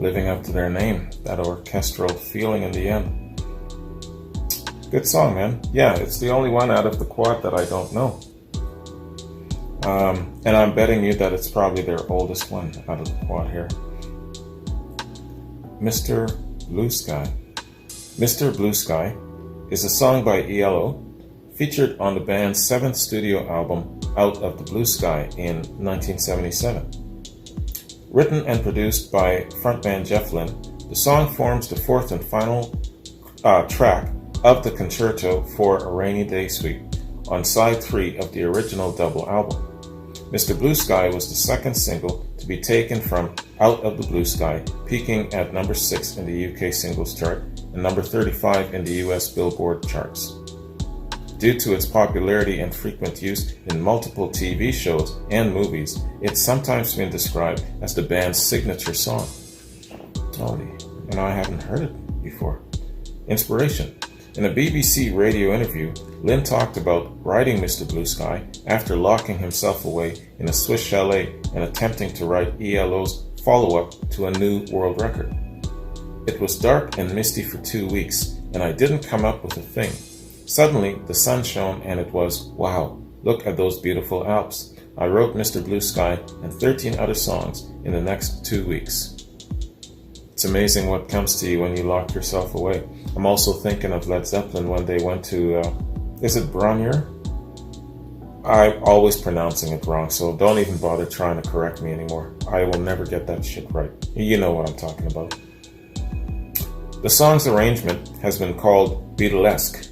living up to their name, that orchestral feeling in the end. Good song, man. Yeah, it's the only one out of the quad that I don't know. And I'm betting you that it's probably their oldest one out of the quad here. Mr. Blue Sky. Mr. Blue Sky is a song by ELO featured on the band's 7th studio album, Out of the Blue Sky, in 1977. Written and produced by frontman Jeff Lynne, the song forms the 4th and final track of the Concerto for a Rainy Day Suite on side 3 of the original double album. Mr. Blue Sky was the second single to be taken from Out of the Blue Sky, peaking at number 6 in the UK singles chart and number 35 in the US Billboard charts. Due to its popularity and frequent use in multiple TV shows and movies, it's sometimes been described as the band's signature song. Holy, and I hadn't heard it before. Inspiration. In a BBC radio interview, Lynne talked about writing Mr. Blue Sky after locking himself away in a Swiss chalet and attempting to write ELO's follow-up to a new world record. It was dark and misty for 2 weeks, and I didn't come up with a thing. Suddenly, the sun shone and it was, wow, look at those beautiful Alps. I wrote Mr. Blue Sky and 13 other songs in the next 2 weeks. It's amazing what comes to you when you lock yourself away. I'm also thinking of Led Zeppelin when they went to, is it Bronnier? I'm always pronouncing it wrong, so don't even bother trying to correct me anymore. I will never get that shit right. You know what I'm talking about. The song's arrangement has been called Beatlesque,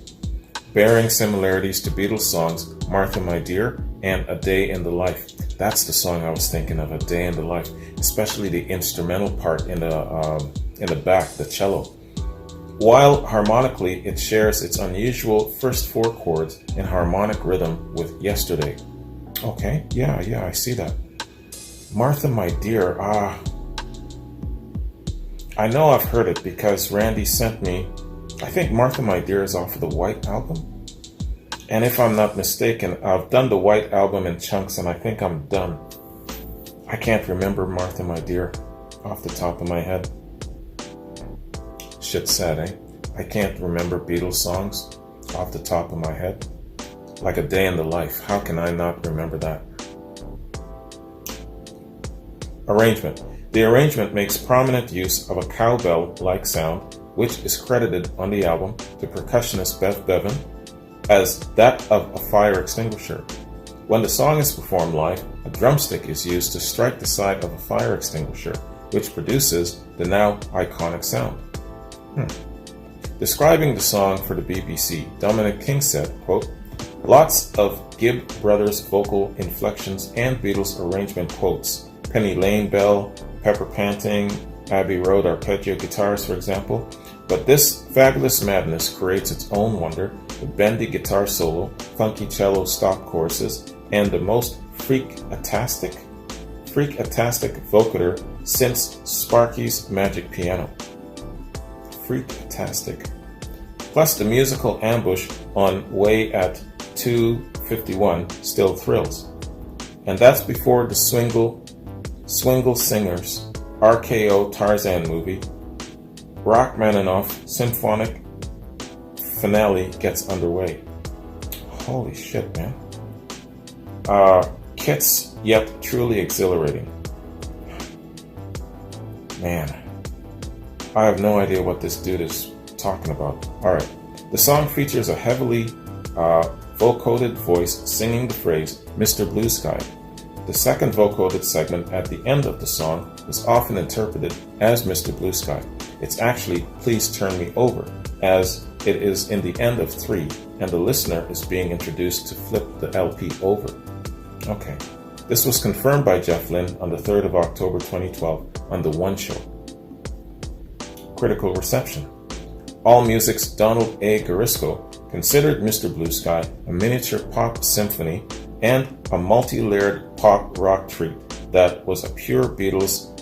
bearing similarities to Beatles songs Martha My Dear and A Day in the Life. That's the song I was thinking of, A Day in the Life, especially the instrumental part in the back, the cello. While harmonically it shares its unusual first 4 chords in harmonic rhythm with Yesterday. Okay, yeah, I see that. Martha My Dear, I know I've heard it because Randy sent me, I think Martha My Dear is off of the White Album. And if I'm not mistaken, I've done the White Album in chunks and I think I'm done. I can't remember Martha My Dear off the top of my head. Shit's sad, eh? I can't remember Beatles songs off the top of my head. Like A Day in the Life. How can I not remember that? Arrangement. The arrangement makes prominent use of a cowbell-like sound, which is credited on the album to percussionist Bev Bevan as that of a fire extinguisher. When the song is performed live, a drumstick is used to strike the side of a fire extinguisher, which produces the now iconic sound. Describing the song for the BBC, Dominic King said, quote, lots of Gibb Brothers vocal inflections and Beatles arrangement quotes. Penny Lane Bell, Pepper Panting, Abbey Road arpeggio guitars, for example. But this fabulous madness creates its own wonder, with bendy guitar solo, funky cello stop choruses, and the most freak-atastic vocoder since Sparky's Magic Piano. Freak-atastic. Plus the musical ambush on Way at 2:51 still thrills. And that's before the Swingle Singers, RKO Tarzan movie, Rachmaninoff symphonic finale gets underway. Holy shit, man. Kits, yet truly exhilarating. Man, I have no idea what this dude is talking about. Alright, the song features a heavily vocoded voice singing the phrase Mr. Blue Sky. The second vocoded segment at the end of the song is often interpreted as Mr. Blue Sky. It's actually Please Turn Me Over, as it is in the end of 3, and the listener is being introduced to flip the LP over. Okay, this was confirmed by Jeff Lynne on the 3rd of October 2012 on The One Show. Critical reception. AllMusic's Donald A. Garisco considered Mr. Blue Sky a miniature pop symphony and a multi-layered pop rock treat that was a pure Beatles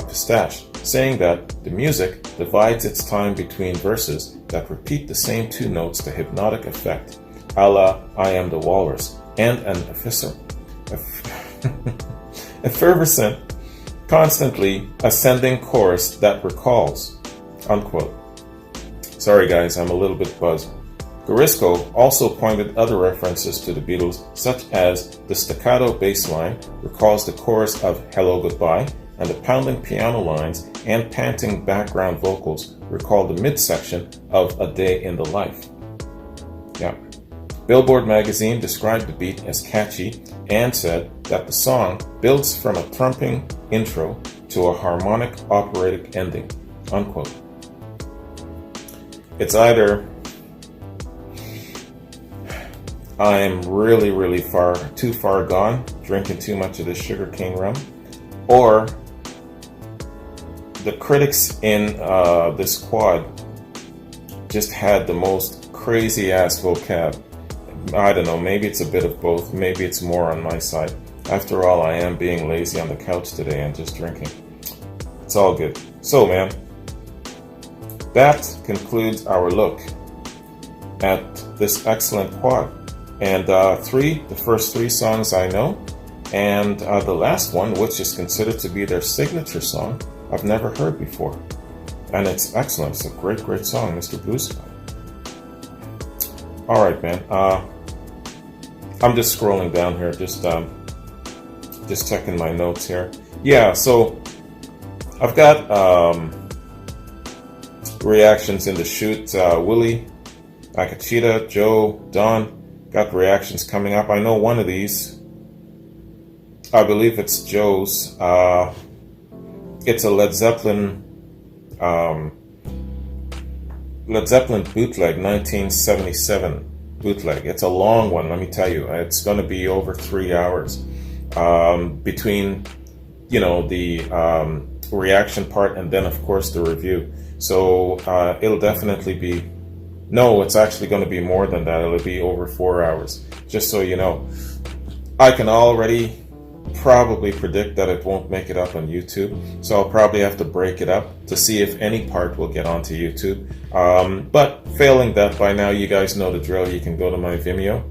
pistache, saying that the music divides its time between verses that repeat the same 2 notes to hypnotic effect, a la I Am the Walrus, and an effervescent constantly ascending chorus that recalls, unquote. Sorry guys, I'm a little bit buzzed. Garisco also pointed other references to the Beatles, such as the staccato bass line recalls the chorus of Hello Goodbye, and the pounding piano lines and panting background vocals recall the midsection of A Day in the Life. Yeah. Billboard magazine described the beat as catchy and said that the song builds from a thumping intro to a harmonic operatic ending, unquote. It's either I'm really too far gone, drinking too much of this sugarcane rum, or the critics in this quad just had the most crazy ass vocab. I don't know, maybe it's a bit of both, maybe it's more on my side. After all, I am being lazy on the couch today and just drinking. It's all good. So man, that concludes our look at this excellent quad. And the first three songs I know, and the last one, which is considered to be their signature song, I've never heard before. And it's excellent. It's a great song, Mr. Blue Sky. Alright man, I'm just scrolling down here, just checking my notes here. Yeah, so I've got reactions in the shoot. Willie, Akachita, Joe, Don, got reactions coming up. I know one of these, I believe it's Joe's. It's a Led Zeppelin bootleg, 1977 bootleg. It's a long one, let me tell you. It's going to be over 3 hours between, the reaction part and then, of course, the review. So it'll definitely be, no, it's actually going to be more than that. It'll be over 4 hours, just so you know. I can already probably predict that it won't make it up on YouTube, so I'll probably have to break it up to see if any part will get onto YouTube. But failing that, by now you guys know the drill. You can go to my Vimeo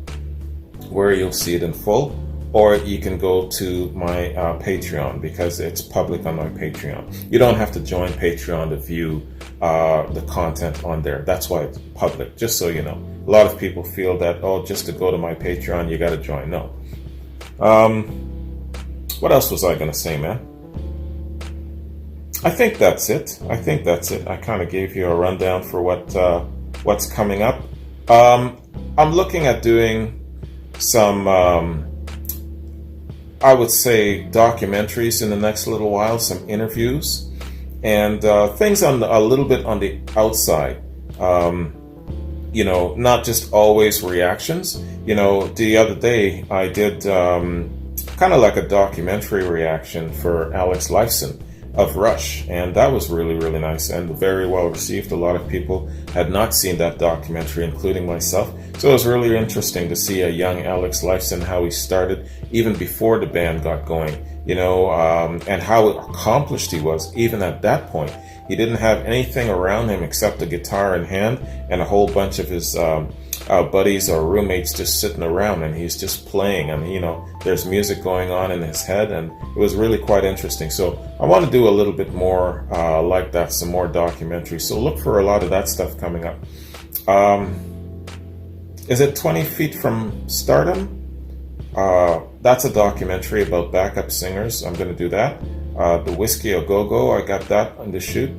where you'll see it in full, or you can go to my Patreon, because it's public on my Patreon. You don't have to join Patreon to view the content on there. That's why it's public, just so you know. A lot of people feel that, oh, just to go to my Patreon you gotta join. No. What else was I gonna say, man? I think that's it. I kind of gave you a rundown for what's coming up. I'm looking at doing some, I would say, documentaries in the next little while, some interviews, and things on a little bit on the outside. Not just always reactions. The other day I did kind of like a documentary reaction for Alex Lifeson of Rush, and that was really nice and very well received. A lot of people had not seen that documentary, including myself, so it was really interesting to see a young Alex Lifeson, how he started even before the band got going, and how accomplished he was even at that point. He didn't have anything around him except a guitar in hand and a whole bunch of his buddies or roommates just sitting around, and he's just playing, and there's music going on in his head, and it was really quite interesting. So I want to do a little bit more like that, some more documentaries, so look for a lot of that stuff coming up. Is it 20 Feet from Stardom? That's a documentary about backup singers. I'm going to do that. The Whiskey A Go Go, I got that on the shoot,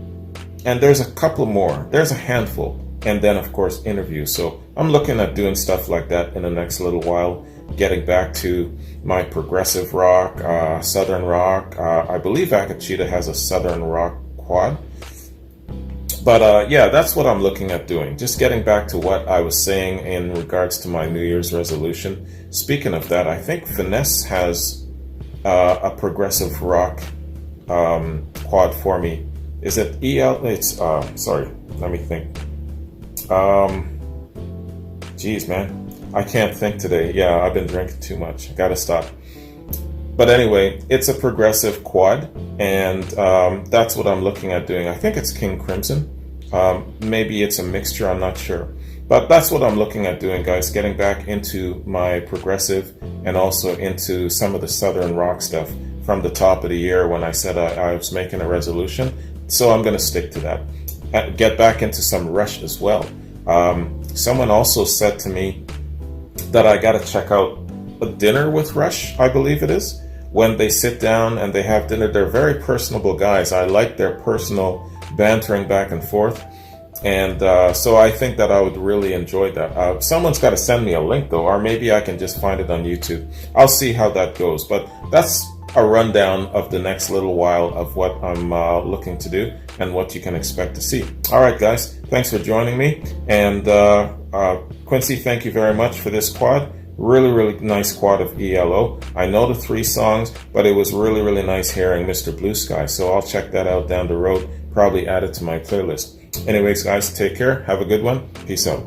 and there's a couple more. There's a handful. And then, of course, interviews. So I'm looking at doing stuff like that in the next little while, getting back to my progressive rock, southern rock. I believe Akachita has a southern rock quad. But yeah, that's what I'm looking at doing. Just getting back to what I was saying in regards to my New Year's resolution. Speaking of that, I think Finesse has a progressive rock quad for me. Is it EL? It's, sorry, let me think. Geez, man, I can't think today. Yeah, I've been drinking too much. I gotta stop. But anyway, it's a progressive quad, and that's what I'm looking at doing. I think it's King Crimson. Maybe it's a mixture, I'm not sure. But that's what I'm looking at doing, guys, getting back into my progressive and also into some of the southern rock stuff. from the top of the year when I said I was making a resolution. So I'm going to stick to that. Get back into some Rush as well. Someone also said to me that I got to check out A Dinner with Rush, I believe it is. When they sit down and they have dinner, they're very personable guys. I like their personal bantering back and forth. And so I think that I would really enjoy that. Someone's got to send me a link though, or maybe I can just find it on YouTube. I'll see how that goes. But that's a rundown of the next little while of what I'm looking to do and what you can expect to see. All right, guys, thanks for joining me. And Quincy, thank you very much for this quad. Really nice quad of ELO. I know the 3 songs, but it was really nice hearing Mr. Blue Sky. So I'll check that out down the road, probably add it to my playlist. Anyways, guys, take care. Have a good one. Peace out.